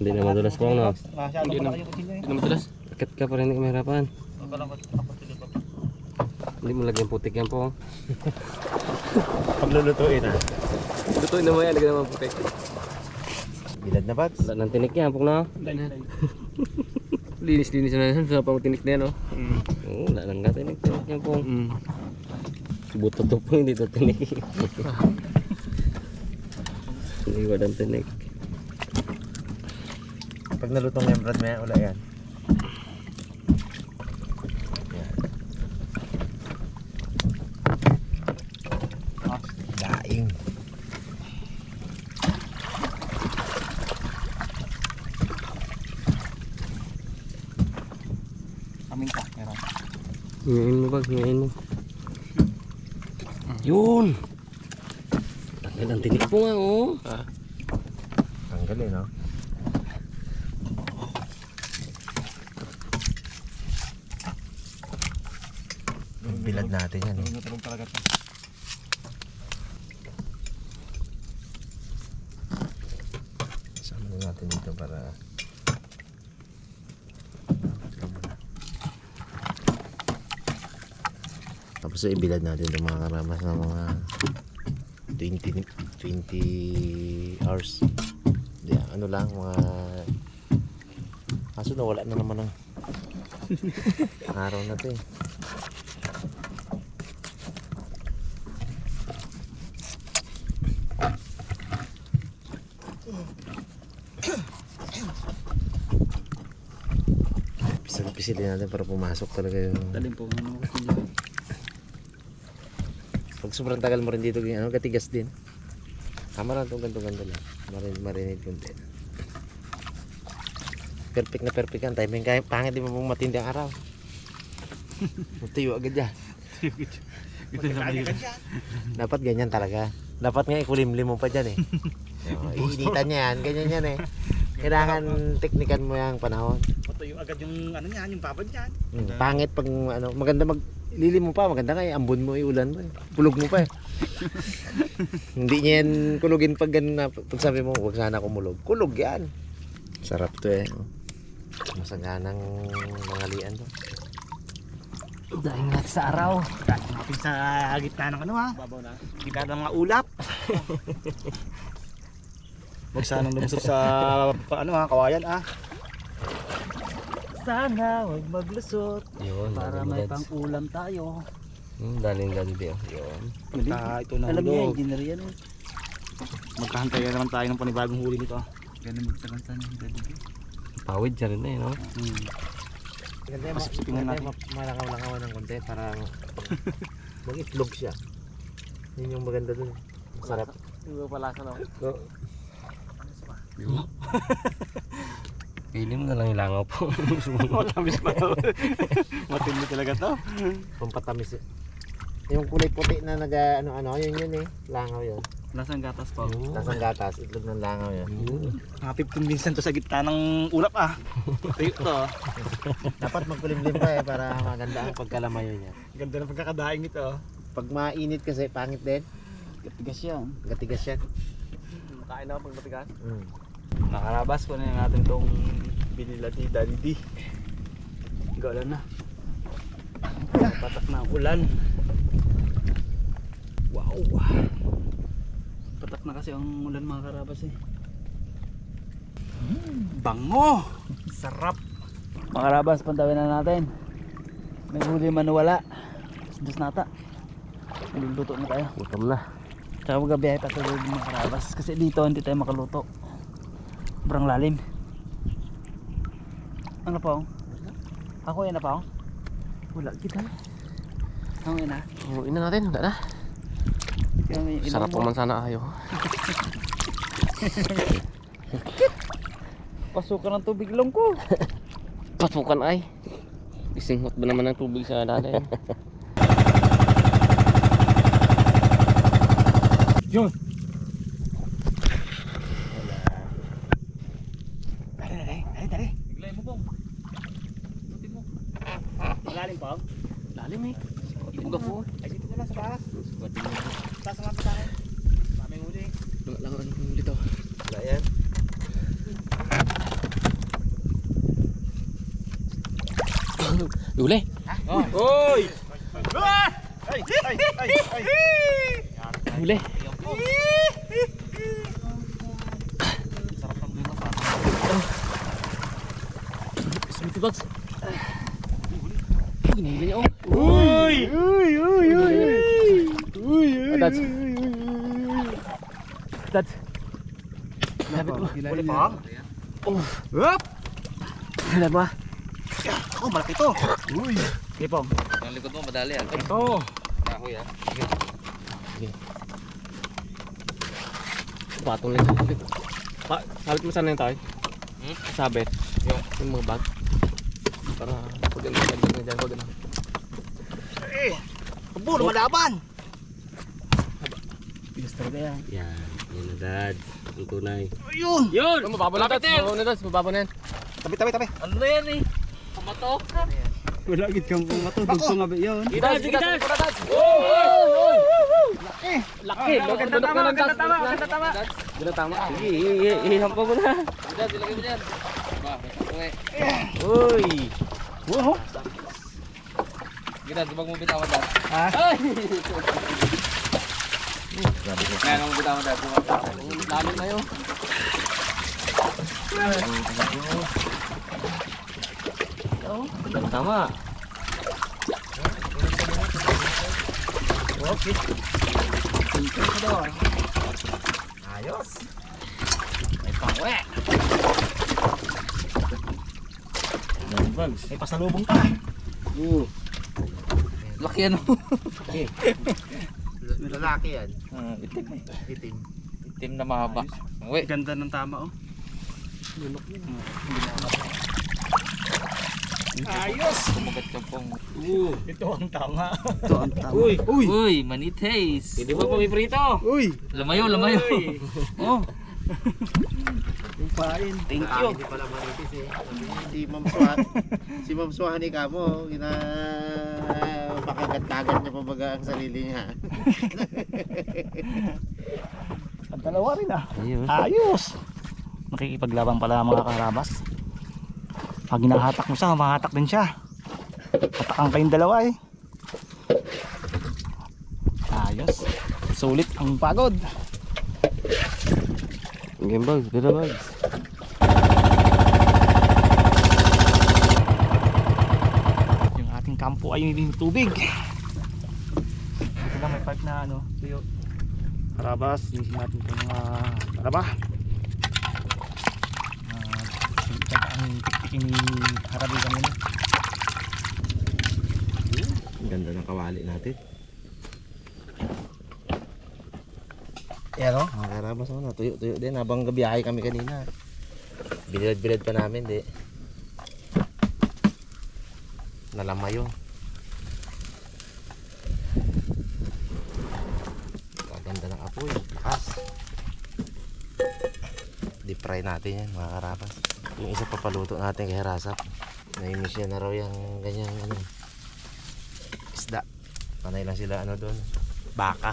Hindi na madulas po no. Hindi na madulas. Bakit ka pa rin hindi mahirapan? Hindi mo lagyan putik yan po. Paglulutuin ah. Lutuin naman yan, lagyan naman putik. Bilad na bats. Wala nang tinik yan po na. Linis-linis na yan sa pangutinik na yan, oh. Oo, wala nang tinik yan po. Buto to po, hindi to tinik. Hindi wala nang tinik. Pag nalutong yan, Brad, maya wala yan. Daing. Paminta, meron. Ngayon mo ba? Ngayon mo. Yun! Tanggal ang tinik po nga, oh. Tanggal eh, no? Bilad natin yan. Tulog talaga ito. Sama na natin dito para tapos ibilad natin itong mga karamas ng mga 20 hours. Di, ano lang mga kaso na wala na naman ng araw na ito eh. Pisilin natin para pumasok talaga yung Dalim po. pag sobrang tagal mo rin dito ano, katigas din. Tama lang itong ganto-ganto lang. Marinate kunti. Perfect na perfect ang timing. Kaya pangit di mo matindi ang araw. Matuyo agad yan. Dapat ganyan talaga. Dapat nga ikulimlim mo pa dyan eh. Iinitan niya yan. Ganyan yan eh. Kailangan teknikan mo yung panahon. Matuyo agad yung ano niyan, yung babad niyan. Pangit pag ano, maganda lilim mo pa, maganda kaya ambon mo, iulan mo eh. Pulog mo pa eh. Hindi niya yan kulugin pag ganun na, pag sabi mo, huwag sana kumulog. Kulog yan. Sarap to eh. Masaganang mangalian to. Dahil natin sa araw. Dahil natin sa gitna ng ano ha. Babaw na. Gitna ng mga ulap. Huwag sanang lumusot sa ano ha, kawayan ah. Sana huwag maglusot Yun, para daling may dads. pang-ulam tayo. Daling dads din. Yun. Ito na Alam niya, hulog. engineer yan eh. Magkahantay naman tayo ng panibagong huli nito. Ganun magtaransan ng dito. Pawid siya rin eh, no? Ganda yung Pasipsipingan natin. malakaw-lakaw ng konti para mag-itlog siya. Yun yung maganda dun. Masarap. Hindi pala sa no. Pili mo na lang yung langaw po. Matamis pa to. Matindi talaga to. Pampatamis yun. Yung kulay puti na ano, yun eh. Langaw yun. Lasang gatas po. Lasang gatas, itlog ng langaw yun. Mga 15 minsan to sa gitna ng ulap ah. Tayo to. Dapat magkulimlim pa eh para maganda ang pagkalamayo niya. Ganda ng pagkakadaing ito. Pag mainit kasi pangit din, Gatigas yan. gatigas yan. Kain na pag matigas. Nakarabas ko na natin itong binila ni Daddy D. Gala na. Patak na ang ulan. Wow. Patak na kasi ang ulan mga karabas eh. Bango! Sarap! Mga karabas, pantawin na natin. May huli man wala. Dos nata. Luluto na tayo. Gutom na. Tsaka magabiyahe pa sa loob mga karabas. Kasi dito hindi tayo makaluto. Sobrang lalim. Ano pa? Ako yan na pa? Wala kita. Ako yan na. Umuin na natin, wala na. Sarap po man sana ayaw. Pasukan ng tubig lang ko. Pasukan ay. Isinghot ba naman ng tubig sa dalayan? Yun. Dali. Biglayin mo pong. Lutin mo. Malalim pa? Lalim eh. Ibuga po. Ay dito na lang sa taas. Taas nga pa sa akin. May huli. Lang dito. Wala yan. Huli. Oy! Ay! Huli. Sweetie Bugs. Ginili niya oh. Uy! That's. That's. Huli pa? Up! Wala ba? Oh, malaki to. Uy! Kipong. Ang likod mo madali ah. Ito. Kahoy ah. Patong lang. Sabit mo sana yung tayo. Sabit. Yung mga bag. Para pag ano dyan dyan pag ano. Eh! Abo, lumalaban! Bigas talaga yan. Yan. Yan na dad. Ang tunay. Ayun! Yun! Mababaw na dad. Mababaw na dad. Mababaw na yan. Tabi. Ano na yan eh? Pamato. Wala gid kang pumato. Dugtong nga ba yun? Dad! Sige dad! Laki! Laki! Maganda tama! Maganda tama! Maganda tama! Sige, ihiham pa mo na. Dad, ilagay mo dyan. Ba, may uy! Wow! Sige dad, subag mo bitawan dad. Ha? Ay! Ngayon mo bitawan dad. Lalim na yun. Maganda tama. Okay. Ayos! May pangwe. May pasalubong pa. Laki ano? Lalaki yan. Itim eh. Itim. Itim na mahaba. Pangwe. Ganda ng tama oh. Ayos! Kumagat ka pong. Ito ang tama. Ito ang tama. Uy! Uy! Uy, manites. Hindi ba pumiprito? Uy! Lamayo. Oh. Yung pain. Thank you. Hindi pala manitis eh. Si Ma'am Suhan. Si Ma'am Suhan ni Kamo. Pakagat-kagat niya pa baga ang sarili niya. Ang dalawa rin ah. Ayun. Ayos! Makikipaglaban pala mga karabas. Pag hinahatak mo siya, mahatak din siya. Hatakan kayong dalawa eh. Ayos. Sulit ang pagod. Game bags, dala bags. Yung ating kampo ay yung tubig. Dito lang may part na ano, tuyo. Karabas, linisin natin itong karaba. Ang tiktikin ni Harabi kanina. Ang ganda ng kawali natin. Yan o, mga karabas mo na. Tuyo-tuyo din habang gabiyahe kami kanina. Bilad-bilad pa namin, di. Nalamayo. Ganda ng apoy, lakas. Deep fry natin yan, mga karabas. Yung isa papaluto natin kay Harasap. Naimiss niya na raw yung ganyang ano, isda. Panay lang sila ano doon, baka.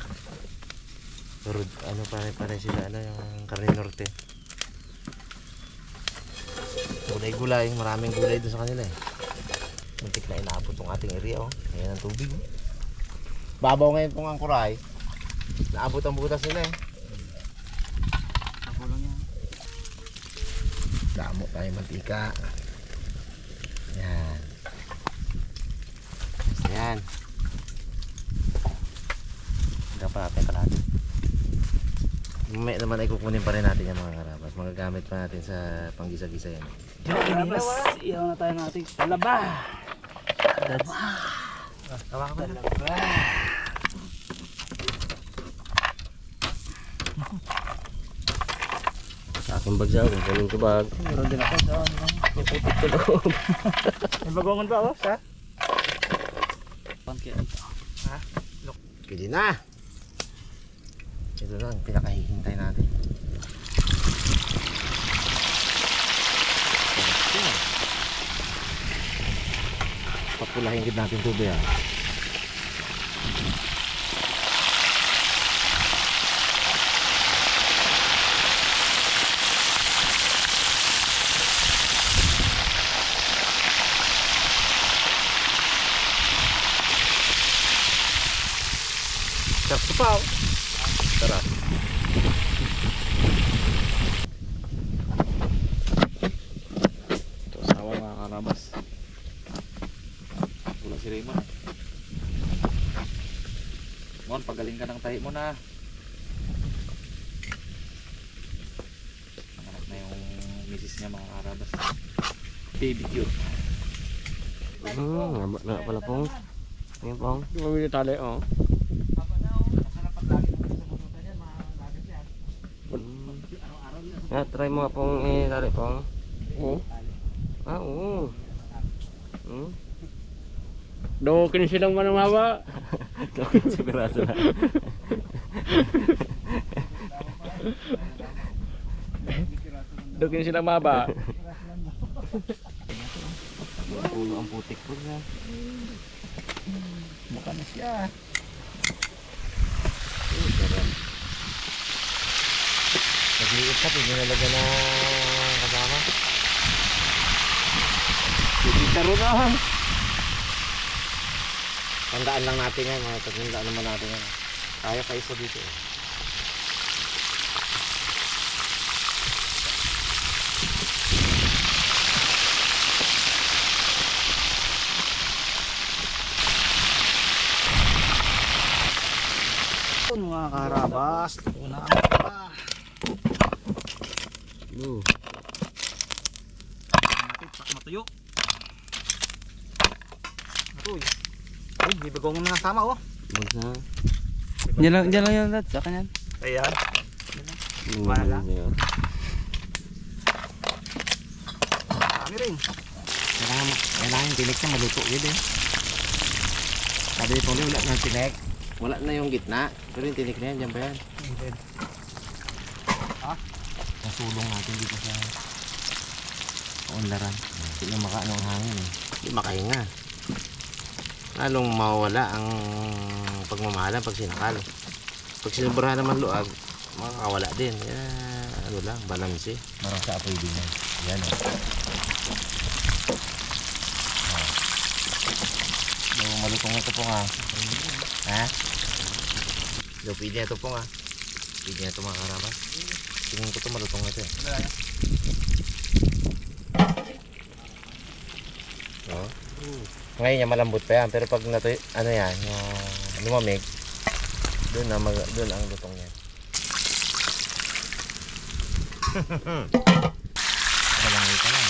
Pero ano panay sila ano yung karne norte. Gulay-gulay, maraming gulay doon sa kanila eh. Muntik na inaabot tong ating area oh. Ayan ang tubig oh. Babaw ngayon pong ang kuray. Naabot ang butas nila eh. Damo tayo mantika. Yan. Basta yan. Hanggang pa natin kalahati. Mamaya naman ay kukunin pa rin natin yung mga karabas. Magagamit pa natin sa panggisa-gisa yan. Karabas, iyaw na tayo natin. Talaba! Tawa ka ba? Sa aking bag siya, kung kunin ko bag. Meron din ako sa ano. May putik ko loob. May bagongon ba oh? Sa? Pwede na. Ito na ang pinakahihintay natin. Papulahin din natin tubig ah. ka ng tahi mo na. Nanganak na yung misis niya mga karabas. Baby cute. Nga pala pong. Ngayon pong. Bumili tali oh. Try mo nga pong tali pong. Oo. Oo. Dokin silang manamaba. Dokin sigurado na. Dokin silang maba. Ulo ang putik po na. Mukha na siya. Nag-iit ka, pwede nalaga na kasama. Taro na. Tandaan lang natin yan, mga tandaan naman natin yan. Kaya pa isa dito. Mga karabas, ito na ang pala. Pak matuyo. Uy. Uy, may bagong nasama oh. Diyan lang yan, Dad. Sa kanyan. Ayan. Wala lang. Kami rin. Kailangan tinik na maluto yun eh. Sabi ito ulit, wala na tinik. Wala na yung gitna. Pero yung tinik na yan, dyan ba yan? Nasulong natin dito sa unlaran. Hindi na makaano ang hangin eh. Hindi makahinga. Lalong mawawala ang pagmamahalan pag sinakal. Pag sinubrahan naman luag, makakawala din. Ano lang, balanse. Marang sa apoy din yan. Yan o. Malutong na ito po nga. Ha? So, pwede na ito po nga. Pwede na ito mga karabas. Tingin ko ito malutong na ito eh. No? Ngayon yan malambot pa yan. Pero pag nato, ano yan, lumamig, doon ang lutong yan. Kalangay ka lang.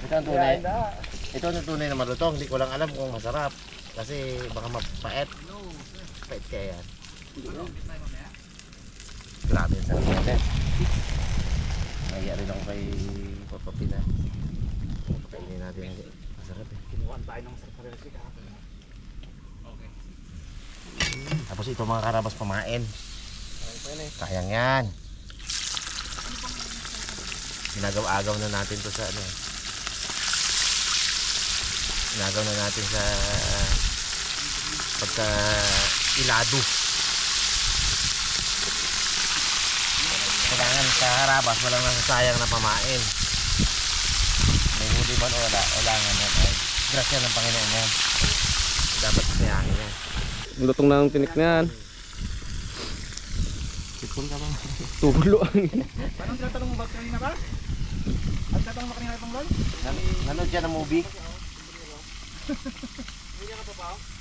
Ito ang tunay. Ito ang tunay na malutong. Hindi ko lang alam kung masarap. Kasi baka mapait. Pait kaya yan. Grabe ang sarap natin. Naya rin ako kay Papa Pina. Pakainin natin. Masarap eh. Kinuhaan tayo ng sarparelsi kahapon. Tapos ito mga karabas pamain. Sayang yan. Ginagaw-agaw na natin to sa ano. Ginagaw na natin sa pagka ilado. Kailangan sa harabas walang nasasayang na pamain. May huli man o wala, kailangan yan ay grasya ng Panginoon yan. Dapat sayangin yan. Lutong na ang tinik na yan. Sipon ka ba? Tulo ang Paano tinatanong mo ba kanina ba? Ang tatanong mo kanina itong lol? Nanood siya ng movie?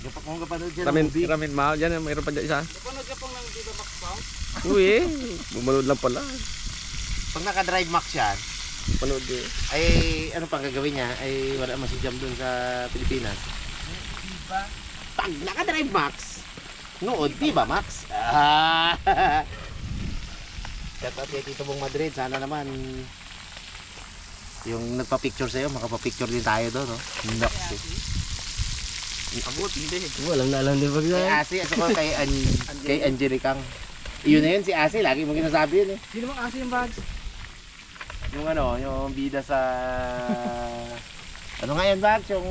Yung kung kapanood siya ng ramen, movie? ramen mahal dyan. Mayroon pa dyan isa. Napanood ka pong ng Viva Max Bound? Uy bumalood lang pala. Pag naka-drive max yan, Panood eh. ay ano pang gagawin niya? Ay wala man si Jam doon sa Pilipinas. Pag naka-drive max, nood, Viva Max. Shout out kay Tito Bong Madrid. Sana naman yung nagpa-picture sa'yo, makapapicture din tayo doon, no? Nox. Abot, hindi. Walang na alam din pag Kay Asi, at saka kay Angelicang. Yun na yun, si Asi, lagi mo ginasabi yun eh. Sino bang aso yung bags? Yung ano, yung bida sa... ano nga yan, Bags? Yung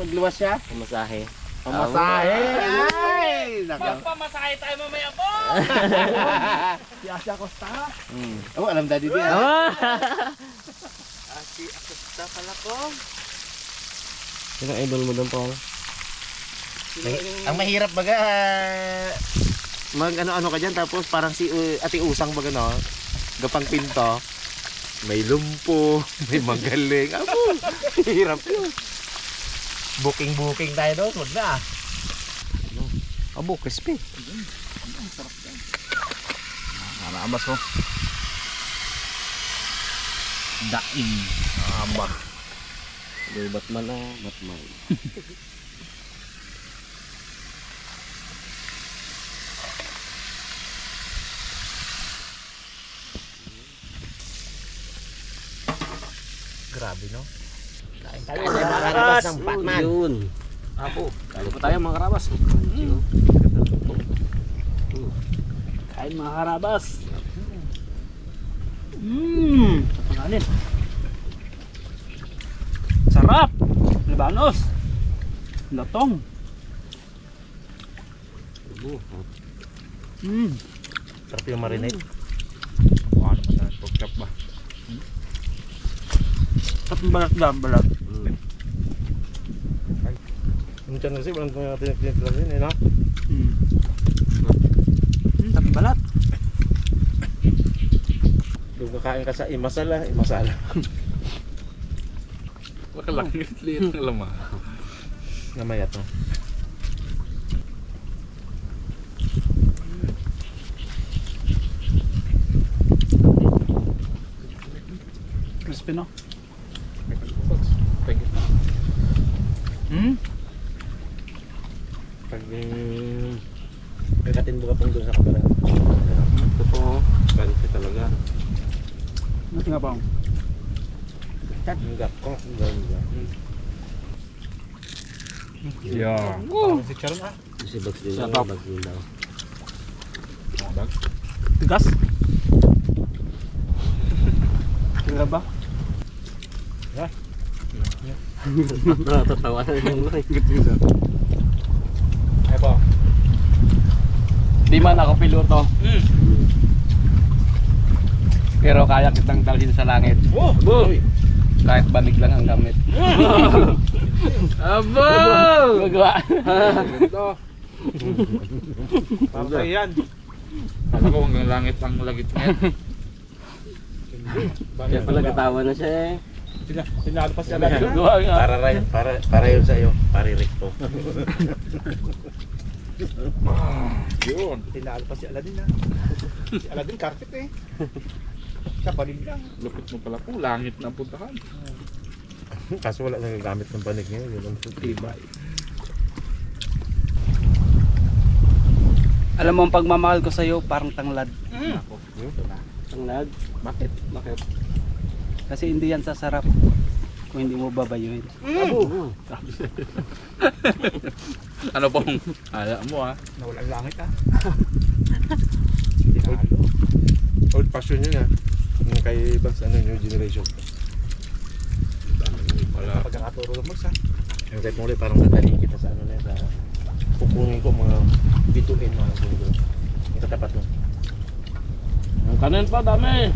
magluwas siya? Masahe. Pamasahe! Ay! Magpamasahe tayo mamaya po! Si Asya Costa. Oh, alam daddy din. Si Acosta pala ko. Sino idol mo doon pong? Ang mahirap baga, mag ano-ano ka dyan, tapos parang si Ate Usang baga no, gapang pinto, may lumpo, may magaling. Abo, hirap yun. Booking tayo doon, wag na. Abo, crispy. Karabas oh. Daing. Aba. May Batman ah, Batman. Grabe no. Kain tayo mga karabas ng Batman. Yun. Apo, kain po tayo mga karabas. Kain mga karabas. Panganin. Sarap. Libanos. Latong. Sarap yung marinate. Ano ba sa pork chop ba? Tapos balat. Minsan kasi walang tinitira rin eh no? Tapos balat. Kung kakain ka sa imasala. Makalangit liit ng laman. Namayat no? Crispy no? Pag kakatin mo ka pong doon sa kabara. Totoo. Ganito talaga. Ano nga ba? Ang gako. Yeah. Si Charon ah. Si Bags din Sa lang, top. Bags din daw. Tigas? Kira ba? Natatawa na yung mga. Ay po. Di man ako piloto. Pero kaya kitang dalhin sa langit. Oh! Kahit banig lang ang gamit. Abo! Magawa. Papay yan. Kala ko hanggang langit ang lagit niya. Kaya pala katawa na siya eh. Sinalo pa siya Gawa nga. Para yun sa'yo. Pare-recto. Yun. Sinalo pa si Aladin ha. Si Aladin carpet eh. Siya panig lang. Lupit mo pala po. Langit na ang puntahan. Kaso wala nagagamit ng panig ngayon. Yun ang tibay. Alam mo ang pagmamahal ko sa'yo parang tanglad. Tanglad. Bakit? Bakit? Kasi hindi yan sasarap kung hindi mo babayuhin. Abo! Ano pong ala mo ah? Nawalang langit ha. Old fashion yun ha. Yung kay Bags, new generation. Wala. Pagkakaturo ng Bags ha. Yung kahit muli parang dadalhin kita sa ano na sa pupunin ko mga bituin mga gulo. Yung katapat mo. Ang kanin pa, dami.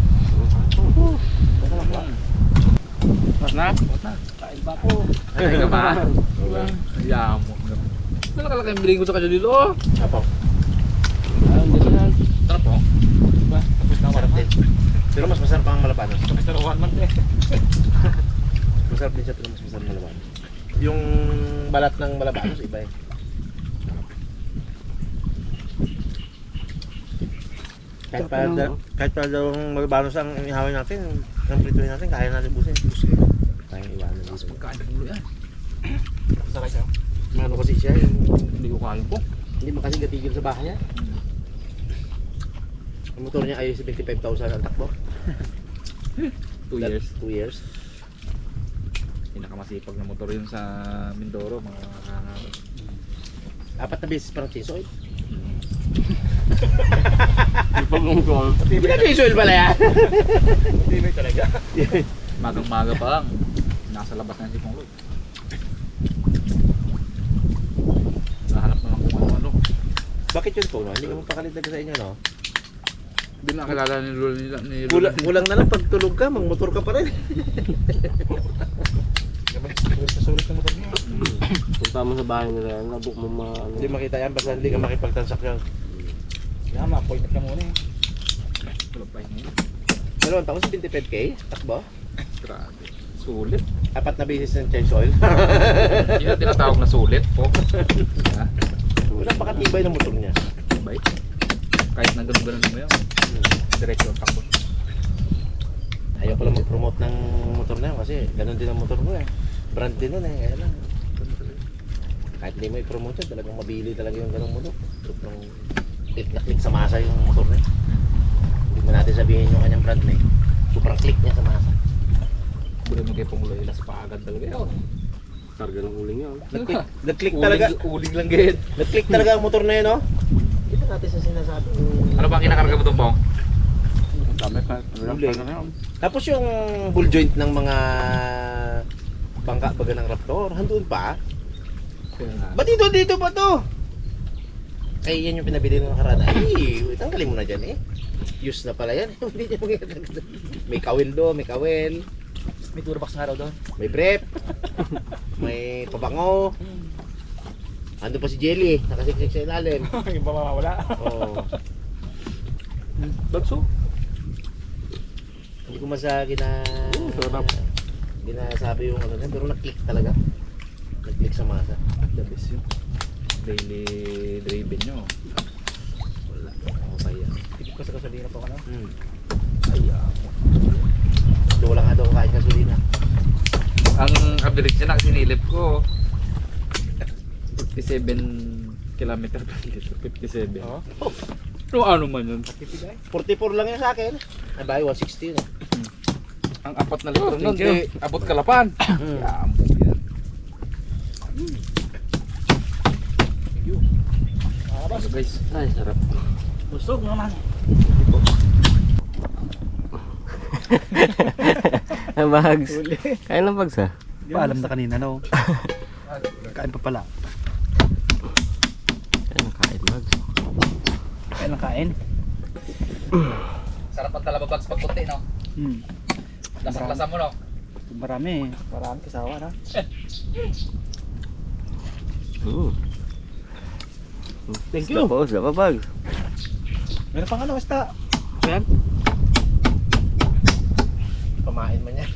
Mas na? Kain pa po. Ay ka ba? Hayaan mo. Kalaki yung biling ko sa kanya dito oh. Apo. Ayun, ganyan. Sarap po. Masarap din. Pero mas masarap ang Malabanos. Sarawan man eh. Masarap din siya pero mas masarap ang Malabanos. Yung balat ng Malabanos iba eh. Kahit pa daw Malabanos ang ihawin natin, ang prituin natin, kaya natin busin. Kaya iwanan dito. Pagkain ng ulo yan. Sakay siya. Ano kasi siya, yung Hindi ko kaya po. hindi mo kasi gatigil sa bahay niya. Ang motor niya ay 75,000 ang takbo. 2 years. 2 years. Pinakamasipag na motor yun sa Mindoro. Mga 4 na beses parang tisoy. Ipag-ungkol. Hindi na tisoy pala yan. Tibay talaga. magang-maga pa lang. Nasa labas na si Pong Lloyd. Nahanap na lang kung ano-ano. Bakit yun po? No? Hindi ka magpakalidag sa inyo, no? Hindi nakilala ni Lolo. Kulang na lang pag tulog ka, magmotor ka pa rin. Sulit na motor niya. Punta mo sa bahay nila, nabuk mo mga ano. Hindi makita yan basta hindi ka makipagtransaksyon. Kaya ma-appointment ka muna eh. Dalawang taon, 25k? Takbo? Grabe. Sulit. 4 na beses ng change oil. Yun ang tinatawag na sulit po. Wala pakatibay ng motor niya. Sabay. Kahit na ganun-ganun mo yun. Diretso ang takbo. Ayaw ko lang mag-promote ng motor na yun kasi ganun din ang motor ko eh. Brand din nun eh. Kaya lang. Kahit hindi mo i-promote yun, talagang mabili talaga yung ganung motor. Yung click na click sa masa yung motor na yun. Hindi mo natin sabihin yung kanyang brand na eh. Sobrang click niya sa masa. Bulan mo kayo pong ilas pa agad talaga yun. Karga ng uling yun. Nag-click talaga. Uling lang gayet. Nag-click talaga ang motor na yun, no? Hindi natin sa sinasabi. Ano ba ang kinakarga mo itong bong? Uling. Tapos yung ball joint ng mga bangka baga ng Raptor, handun pa. Ba't dito ba to? Ay, yan yung pinabili ng nakaraan. Ay, tanggalin mo na dyan eh. Use na pala yan. Hindi niya magiging. May kawil do, may kawil. May toolbox nga raw doon. May brief. May pabango. Ando pa si Jelly, nakasiksik sa ilalim. Yung ba mawawala? Oo. Bagso. Hindi ko ginasabi yung ano na, pero nag-click talaga. Nag-click sa masa. The best yun. Daily driven nyo. Wala. Okay yan. Tikip ko sa gasolina po ka na. Doon lang nga daw kain gasolina. Ang ability niya na sinilip ko 57 km per liter. 57. Oo. Ano man yun? 44 lang yun sa akin. Ay bahay, 160 yun. Ang 4 na litro nun, thank you. di abot kalapan. Yambo yan. Ano guys? Ay, sarap. Busog naman. Ang bags. Kain ng bags ha? Di ba alam na kanina no? Kain pa pala. Kain ng kain bags. Kain ng kain. Sarap ang talababags pag puti, no? Lasang-lasa mo, no? Marami. Marami kasawa na. Thank Isda you. po, isda pa bags. Meron pang ano, basta. Pamain man yan.